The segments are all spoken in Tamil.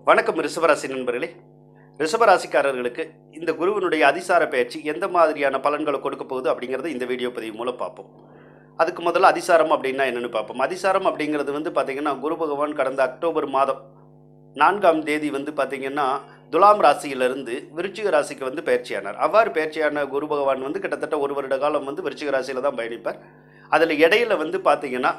வணக்கம் ரிஷபராசி நண்பர்களே. ரிஷபராசிக்காரர்களுக்கு இந்த குருவினுடைய அதிசார பயிற்சி எந்த மாதிரியான பலன்களை கொடுக்க போகுது அப்படிங்கிறத இந்த வீடியோ பதிவு மூலம் பார்ப்போம். அதுக்கு முதல்ல அதிசாரம் அப்படின்னா என்னென்னு பார்ப்போம். அதிசாரம் அப்படிங்கிறது பார்த்திங்கன்னா குரு பகவான் கடந்த அக்டோபர் மாதம் 4ஆம் தேதி பார்த்திங்கன்னா துலாம் ராசியிலிருந்து விருச்சிக ராசிக்கு பயிற்சியானார். அவ்வாறு பயிற்சியான குரு பகவான் கிட்டத்தட்ட ஒரு வருட காலம் விருச்சிக ராசியில் தான் பயணிப்பார். அதில் இடையில பார்த்திங்கன்னா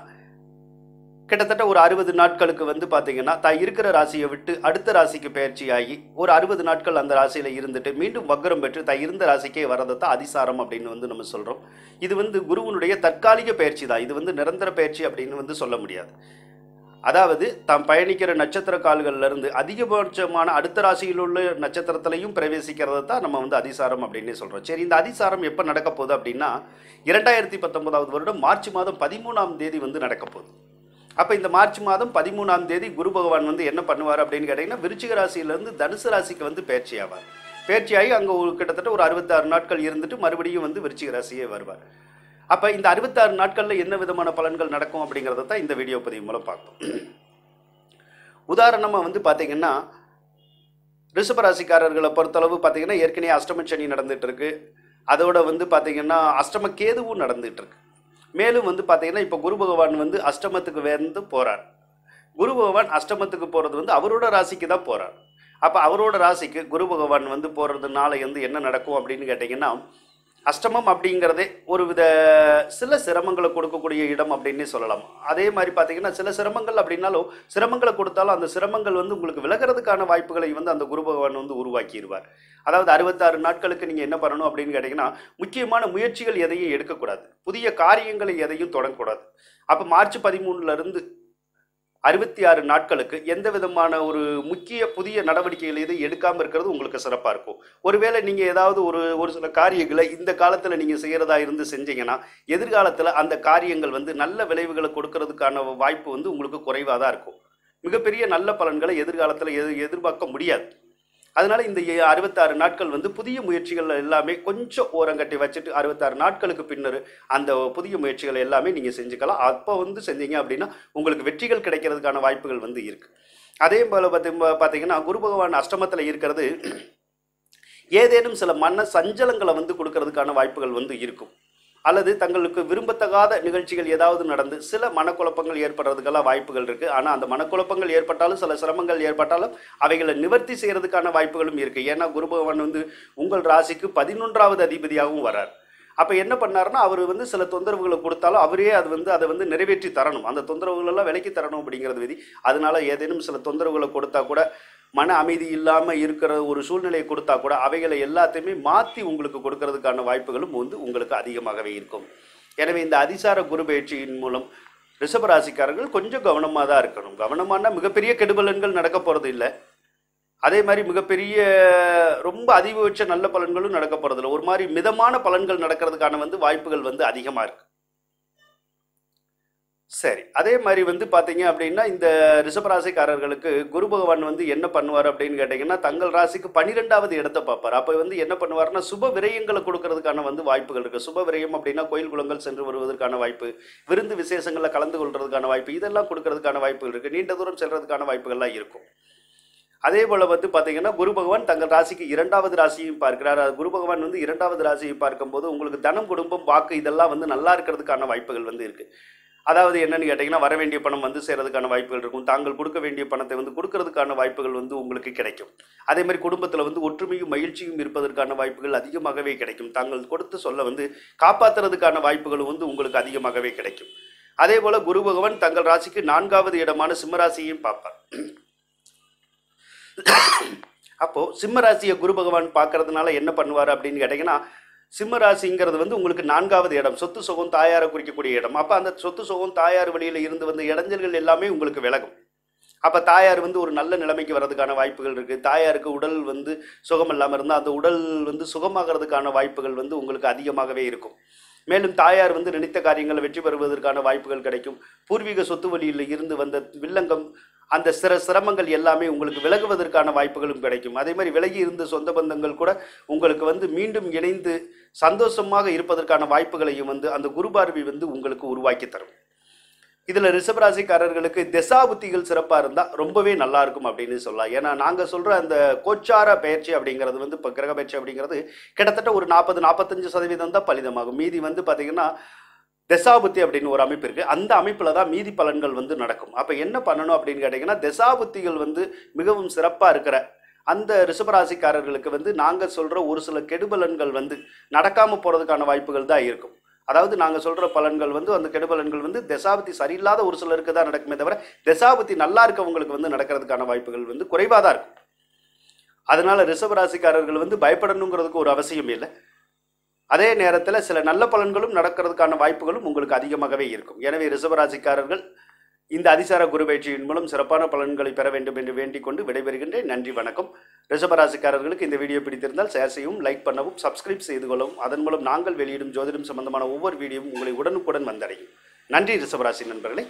கிட்டத்தட்ட ஒரு 60 நாட்களுக்கு பார்த்திங்கன்னா தான் இருக்கிற ராசியை விட்டு அடுத்த ராசிக்கு பயிற்சியாகி ஒரு 60 நாட்கள் அந்த ராசியில் இருந்துட்டு மீண்டும் வக்ரம் பெற்று தான் இருந்த ராசிக்கே வரதை தான் அதிசாரம் அப்படின்னு நம்ம சொல்கிறோம். இது குருவனுடைய தற்காலிக பயிற்சி தான். இது நிரந்தர பயிற்சி அப்படின்னு சொல்ல முடியாது. அதாவது தாம் பயணிக்கிற நட்சத்திர கால்கள்லேருந்து அதிகபட்சமான அடுத்த ராசியில் உள்ள நட்சத்திரத்திலையும் பிரவேசிக்கிறத தான் நம்ம அதிசாரம் அப்படின்னு சொல்கிறோம். சரி, இந்த அதிசாரம் எப்போ நடக்க போகுது அப்படின்னா 2019 வருடம் மார்ச் மாதம் 13ஆம் தேதி நடக்க போகுது. அப்போ இந்த மார்ச் மாதம் 13ஆம் தேதி குரு பகவான் என்ன பண்ணுவார் அப்படின்னு கேட்டிங்கன்னா விருச்சிக ராசியிலேருந்து தனுசு ராசிக்கு பயிற்சி ஆவார். பயிற்சியாகி அங்கே கிட்டத்தட்ட ஒரு 66 நாட்கள் இருந்துட்டு மறுபடியும் விருச்சிக ராசியே வருவார். அப்போ இந்த 66 நாட்களில் என்ன விதமான பலன்கள் நடக்கும் அப்படிங்கிறத தான் இந்த வீடியோ பதிவு மூலம் பார்ப்போம். உதாரணமாக பார்த்தீங்கன்னா ரிஷபராசிக்காரர்களை பொறுத்தளவு பார்த்தீங்கன்னா ஏற்கனவே அஷ்டம சனி நடந்துட்டு இருக்கு. அதோட பார்த்தீங்கன்னா அஷ்டம கேதுவும் நடந்துட்டு இருக்கு. மேலும் பார்த்தீங்கன்னா இப்போ குரு பகவான் அஷ்டமத்துக்கு போகிறார். குரு பகவான் அஷ்டமத்துக்கு போகிறது அவரோட ராசிக்கு தான் போகிறார். அப்போ அவரோட ராசிக்கு குரு பகவான் போகிறதுனால என்ன நடக்கும் அப்படின்னு கேட்டிங்கன்னா அஷ்டமம் அப்படிங்கிறதே ஒரு வித சில சிரமங்களை கொடுக்கக்கூடிய இடம் அப்படின்னு சொல்லலாம். அதே மாதிரி பார்த்தீங்கன்னா சில சிரமங்கள் அப்படின்னாலும் சிரமங்களை கொடுத்தாலும் அந்த சிரமங்கள் உங்களுக்கு விலகிறதுக்கான வாய்ப்புகளை அந்த குரு பகவான் உருவாக்கிடுவார். அதாவது 66 நாட்களுக்கு நீங்கள் என்ன பண்ணணும் அப்படின்னு கேட்டிங்கன்னா முக்கியமான முயற்சிகள் எதையும் எடுக்கக்கூடாது, புதிய காரியங்களை எதையும் தொடங்கக்கூடாது. அப்போ மார்ச் 13லேருந்து 66 நாட்களுக்கு எந்த விதமான ஒரு முக்கிய புதிய நடவடிக்கைகள் எதுவும் எடுக்காமல் இருக்கிறது உங்களுக்கு சிறப்பாக இருக்கும். ஒருவேளை நீங்கள் ஏதாவது ஒரு சில காரியங்களை இந்த காலத்தில் நீங்கள் செய்கிறதா இருந்து செஞ்சீங்கன்னா எதிர்காலத்தில் அந்த காரியங்கள் நல்ல விளைவுகளை கொடுக்கறதுக்கான வாய்ப்பு உங்களுக்கு குறைவாக தான் இருக்கும். மிகப்பெரிய நல்ல பலன்களை எதிர்காலத்தில் எதிர்பார்க்க முடியாது. அதனால இந்த 66 நாட்கள் புதிய முயற்சிகள் எல்லாமே கொஞ்சம் ஓரங்கட்டி வச்சுட்டு 66 நாட்களுக்கு பின்னர் அந்த புதிய முயற்சிகள் எல்லாமே நீங்கள் செஞ்சுக்கலாம். அப்போ செஞ்சீங்க அப்படின்னா உங்களுக்கு வெற்றிகள் கிடைக்கிறதுக்கான வாய்ப்புகள் இருக்கு. அதே போல் பார்த்தீங்கன்னா குரு பகவான் அஷ்டமத்தில் இருக்கிறது ஏதேனும் சில மன சஞ்சலங்களை கொடுக்கறதுக்கான வாய்ப்புகள் இருக்கும். அல்லது தங்களுக்கு விரும்பத்தகாத நிகழ்ச்சிகள் ஏதாவது நடந்து சில மனக்குழப்பங்கள் ஏற்படுறதுக்கெல்லாம் வாய்ப்புகள் இருக்குது. ஆனால் அந்த மனக்குழப்பங்கள் ஏற்பட்டாலும் சில சிரமங்கள் ஏற்பட்டாலும் அவைகளை நிவர்த்தி செய்கிறதுக்கான வாய்ப்புகளும் இருக்குது. ஏன்னா குரு பகவான் உங்கள் ராசிக்கு 11வது அதிபதியாகவும் வரார். அப்போ என்ன பண்ணாருன்னா அவர் சில தொந்தரவுகளை கொடுத்தாலும் அவரே அதை நிறைவேற்றி தரணும், அந்த தொந்தரவுகளெல்லாம் விலக்கி தரணும் அப்படிங்கிறது விதி. அதனால ஏதேனும் சில தொந்தரவுகளை கொடுத்தா கூட மன அமைதி இல்லாமல் இருக்கிற ஒரு சூழ்நிலையை கொடுத்தா கூட அவைகளை எல்லாத்தையுமே மாற்றி உங்களுக்கு கொடுக்கறதுக்கான வாய்ப்புகளும் உங்களுக்கு அதிகமாகவே இருக்கும். எனவே இந்த அதிசார குரு பயிற்சியின் மூலம் ரிஷபராசிக்காரர்கள் கொஞ்சம் கவனமாக தான் இருக்கணும். கவனமானா மிகப்பெரிய கெடுபலன்கள் நடக்க போகிறது இல்லை, அதே மாதிரி மிகப்பெரிய ரொம்ப அதிகபட்ச நல்ல பலன்களும் நடக்க போகிறது இல்லை. ஒரு மாதிரி மிதமான பலன்கள் நடக்கிறதுக்கான வாய்ப்புகள் அதிகமாக இருக்குது. சரி, அதே மாதிரி பார்த்தீங்க அப்படின்னா இந்த ரிஷபராசிக்காரர்களுக்கு குரு பகவான் என்ன பண்ணுவார் அப்படின்னு கேட்டிங்கன்னா தங்கள் ராசிக்கு 12வது இடத்தை பார்ப்பார். அப்போ என்ன பண்ணுவார்னா சுப விரயங்களை கொடுக்கறதுக்கான வாய்ப்புகள் இருக்குது. சுப விரயம் அப்படின்னா கோயில் குளங்கள் சென்று வருவதற்கான வாய்ப்பு, விருந்து விசேஷங்களில் கலந்து கொள்றதுக்கான வாய்ப்பு, இதெல்லாம் கொடுக்கறதுக்கான வாய்ப்புகள் இருக்குது. நீண்ட தூரம் செல்றதுக்கான வாய்ப்புகள்லாம் இருக்கும். அதே போல் பார்த்தீங்கன்னா குரு பகவான் தங்கள் ராசிக்கு 2வது ராசியும் பார்க்கிறார். குரு பகவான் 2வது ராசியை பார்க்கும்போது உங்களுக்கு தனம், குடும்பம், வாக்கு இதெல்லாம் நல்லா இருக்கிறதுக்கான வாய்ப்புகள் இருக்குது. அதாவது என்னன்னு கேட்டிங்கன்னா வர வேண்டிய பணம் சேர்றதுக்கான வாய்ப்புகள் இருக்கும். தாங்கள் கொடுக்க வேண்டிய பணத்தை கொடுக்கறதுக்கான வாய்ப்புகள் உங்களுக்கு கிடைக்கும். அதே மாதிரி குடும்பத்தில் ஒற்றுமையும் மகிழ்ச்சியும் இருப்பதற்கான வாய்ப்புகள் அதிகமாகவே கிடைக்கும். தாங்கள் கொடுத்து சொல்ல காப்பாற்றுறதுக்கான வாய்ப்புகள் உங்களுக்கு அதிகமாகவே கிடைக்கும். அதே போல் குரு பகவான் தங்கள் ராசிக்கு 4வது இடமான சிம்மராசியையும் பார்ப்பார். அப்போது சிம்மராசியை குரு பகவான் பார்க்கறதுனால என்ன பண்ணுவார் அப்படின்னு கேட்டிங்கன்னா சிம்மராசிங்கிறது உங்களுக்கு 4வது இடம், சொத்து சுகம் தாயாரை குறிக்கக்கூடிய இடம். அப்போ அந்த சொத்து சுகம் தாயார் வழியில் இருந்து இடைஞ்சல்கள் எல்லாமே உங்களுக்கு விலகும். அப்போ தாயார் ஒரு நல்ல நிலைமைக்கு வர்றதுக்கான வாய்ப்புகள் இருக்குது. தாயாருக்கு உடல் சுகம் இல்லாமல் இருந்தால் அந்த உடல் சுகமாகிறதுக்கான வாய்ப்புகள் உங்களுக்கு அதிகமாகவே இருக்கும். மேலும் தாயார் நினைத்த காரியங்களை வெற்றி பெறுவதற்கான வாய்ப்புகள் கிடைக்கும். பூர்வீக சொத்து வழியில் இருந்து வந்த வில்லங்கம், அந்த சிரமங்கள் எல்லாமே உங்களுக்கு விலகுவதற்கான வாய்ப்புகளும் கிடைக்கும். அதே மாதிரி விலகி இருந்த சொந்த பந்தங்கள் கூட உங்களுக்கு மீண்டும் இணைந்து சந்தோஷமாக இருப்பதற்கான வாய்ப்புகளையும் அந்த குரு பார்வை உங்களுக்கு உருவாக்கி தரும். இதில் ரிஷபராசிக்காரர்களுக்கு திசாபுத்திகள் சிறப்பாக இருந்தால் ரொம்பவே நல்லா இருக்கும் அப்படின்னு சொல்லலாம். ஏன்னா நாங்கள் சொல்கிற அந்த கோச்சார பயிற்சி அப்படிங்கிறது வந்து இப்போ கிரக பயிற்சி அப்படிங்கிறது கிட்டத்தட்ட ஒரு 40-45% தான் பலிதமாகும். மீதி வந்து பார்த்திங்கன்னா திசாபுத்தி அப்படின்னு ஒரு அமைப்பு இருக்குது. அந்த அமைப்பில் தான் மீதி பலன்கள் வந்து நடக்கும். அப்போ என்ன பண்ணணும் அப்படின்னு கேட்டிங்கன்னா, திசாபுத்திகள் வந்து மிகவும் சிறப்பாக இருக்கிற அந்த ரிஷபராசிக்காரர்களுக்கு வந்து நாங்கள் சொல்கிற ஒரு சில கெடுபலன்கள் வந்து நடக்காமல் போகிறதுக்கான வாய்ப்புகள் தான் இருக்கும். அதாவது நாங்கள் சொல்கிற பலன்கள் வந்து அந்த கெடுபலன்கள் வந்து திசாபுத்தி சரியில்லாத ஒரு சிலருக்கு தான் நடக்குமே தவிர திசாபுத்தி நல்லா இருக்கவங்களுக்கு வந்து நடக்கிறதுக்கான வாய்ப்புகள் வந்து குறைவாக தான் இருக்கும். அதனால் ரிஷபராசிக்காரர்கள் வந்து பயப்படணுங்கிறதுக்கு ஒரு அவசியம் இல்லை. அதே நேரத்தில் சில நல்ல பலன்களும் நடக்கிறதுக்கான வாய்ப்புகளும் உங்களுக்கு அதிகமாகவே இருக்கும். எனவே ரிஷபராசிக்காரர்கள் இந்த அதிசார குரு பயிற்சியின் மூலம் சிறப்பான பலன்களை பெற வேண்டும் என்று வேண்டிக் கொண்டு விடைபெறுகின்றேன். நன்றி, வணக்கம். ரிஷபராசிக்காரர்களுக்கு இந்த வீடியோ பிடித்திருந்தால் ஷேர் செய்யவும், லைக் பண்ணவும், சப்ஸ்கிரைப் செய்து கொள்ளவும். அதன் மூலம் நாங்கள் வெளியிடும் ஜோதிடம் சம்பந்தமான ஒவ்வொரு வீடியோவும் உங்களை உடனுக்குடன் வந்தடையும். நன்றி ரிஷபராசி நண்பர்களே.